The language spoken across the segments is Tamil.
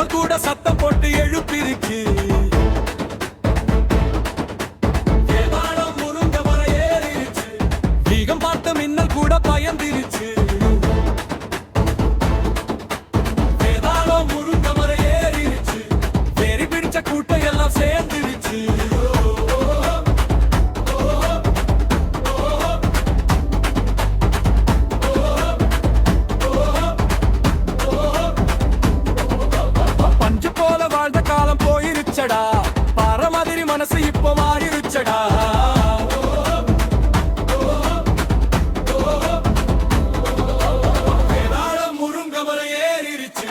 கப்பல் கூட சத்தம் போட்டு எழுப்பிருக்கு. வேதாளம் முருங்க மர ஏறிடுச்சு, வீகம் பார்த்த மின்னல் கூட பயந்திருச்சு. வேதாளம் முருங்க மர ஏறிடுச்சு, வேறி பிடிச்ச கூட்டம் எல்லாம் சேர்ந்துருச்சு. பாற மாதிரி மனசு இப்போ மாறிருச்சடா. வேதாளம் முருங்க மர ஏறிடுச்சு,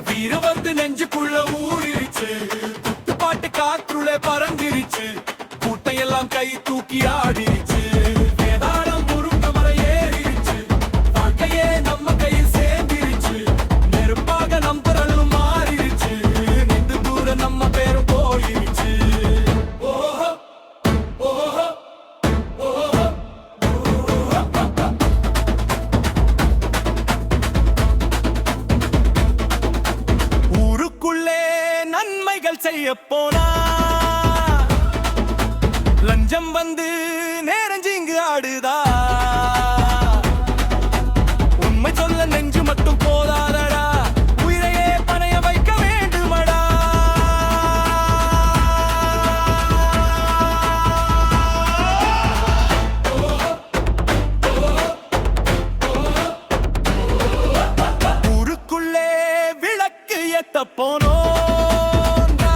வீர வந்து நெஞ்சுக்குள்ள ஊறிடுச்சு. குத்துப்பாட்டு காற்றுள்ள பறந்துருச்சு, கூட்டம் எல்லாம் கை தூக்கி ஆடிருச்சு. வேதாளம் முருங்க மர ஏறிடுச்சு, வாழ்க்கையே நம்ம கையில் சேர்ந்துருச்சு. நெருப்பாக நம்பரலும் மாறிடுச்சு, நின்று தூர நம்ம பேரும் போயிருச்சு. ஊருக்குள்ளே நன்மைகள் செய்ய போனா லஞ்சம் வந்து நேரஞ்சிங்கு ஆடுதா. உண்மை சொல்ல நெஞ்சு மட்டும் போதாதடா, உயிரையே பணைய வைக்க வேண்டுமடா. ஊருக்குள்ளே விளக்கு ஏத்த போனோண்டா,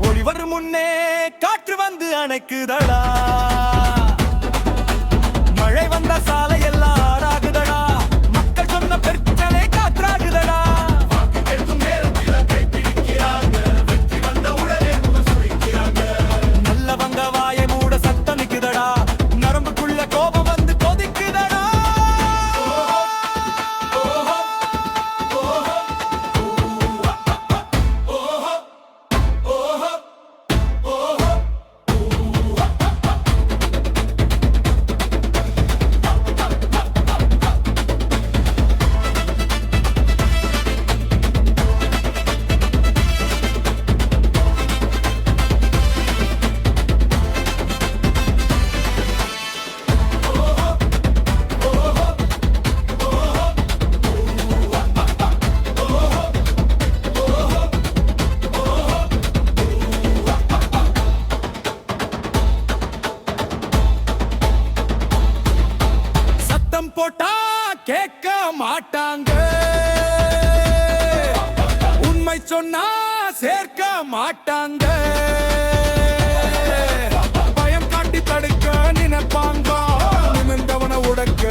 ஒளி வரும் முன்னே காற்று வந்து அணைக்குதடா. மழை வந்த சாலை எல்லாம் ஆறாகுதடா, மக்கள் சொன்ன பிரச்சனை காற்றாகுதடா. நல்லவங்க வாயை மூட சத்தம் நிக்குதடா, நரம்புக்குள்ள கோபம் வந்து கொதிக்குதடா. போட்டா கேட்க மாட்டாங்க, உண்மை சொன்னா சேர்க்க மாட்டாங்க. பயம் காட்டி தடுக்க நினைப்பாங்க, நிமிர்ந்தவன உடக்க